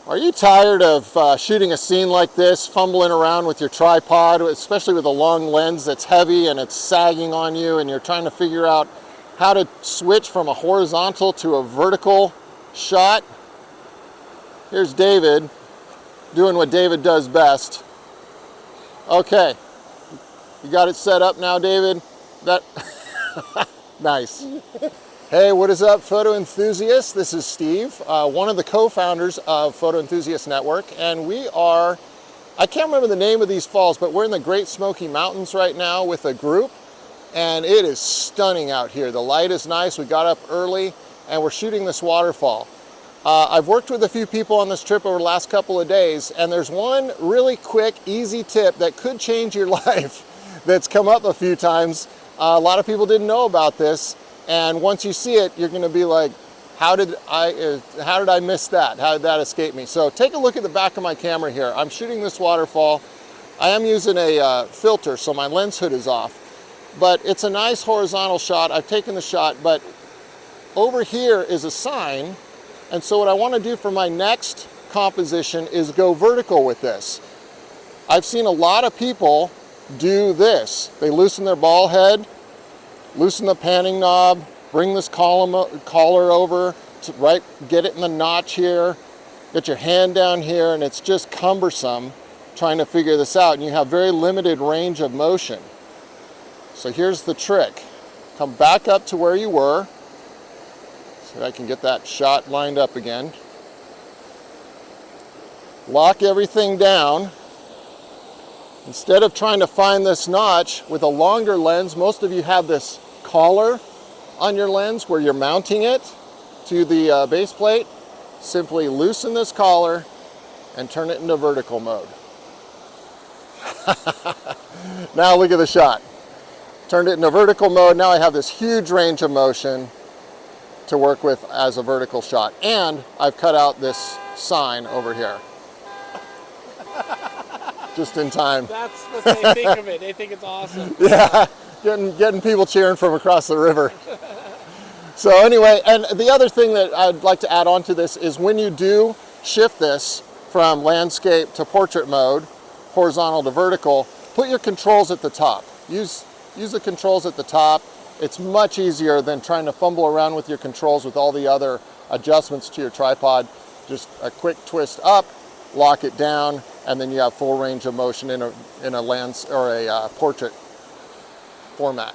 Are you tired of shooting a scene like this, fumbling around with your tripod, especially with a long lens that's heavy and it's sagging on you, and you're trying to figure out how to switch from a horizontal to a vertical shot? Here's David doing what David does best. Okay, you got it set up now, David? That nice. Hey, what is up, photo enthusiasts? This is Steve, one of the co-founders of Photo Enthusiast Network, and we are, I can't remember the name of these falls, but we're in the Great Smoky Mountains right now with a group, and it is stunning out here. The light is nice. We got up early, and we're shooting this waterfall. I've worked with a few people on this trip over the last couple of days, and there's one really quick, easy tip that could change your life that's come up a few times. A lot of people didn't know about this. And once you see it, you're going to be like, how did I miss that? How did that escape me? So take a look at the back of my camera here. I'm shooting this waterfall. I am using a filter, so my lens hood is off. But it's a nice horizontal shot. I've taken the shot, but over here is a sign. And so what I want to do for my next composition is go vertical with this. I've seen a lot of people do this. They loosen their ball head, loosen the panning knob, bring this collar over, to get it in the notch here, get your hand down here, and it's just cumbersome trying to figure this out, and you have very limited range of motion. So here's the trick. Come back up to where you were, so I can get that shot lined up again. Lock everything down. Instead of trying to find this notch with a longer lens, most of you have this collar on your lens where you're mounting it to the base plate. Simply loosen this collar and turn it into vertical mode. Now look at the shot. Turned it into vertical mode. Now I have this huge range of motion to work with as a vertical shot. And I've cut out this sign over here. Just in time. That's what they think of it. They think it's awesome. Yeah, getting people cheering from across the river. So anyway, and the other thing that I'd like to add on to this is when you do shift this from landscape to portrait mode, horizontal to vertical, put your controls at the top. Use the controls at the top. It's much easier than trying to fumble around with your controls with all the other adjustments to your tripod. Just a quick twist up, lock it down, and then you have full range of motion in a lens or a portrait format.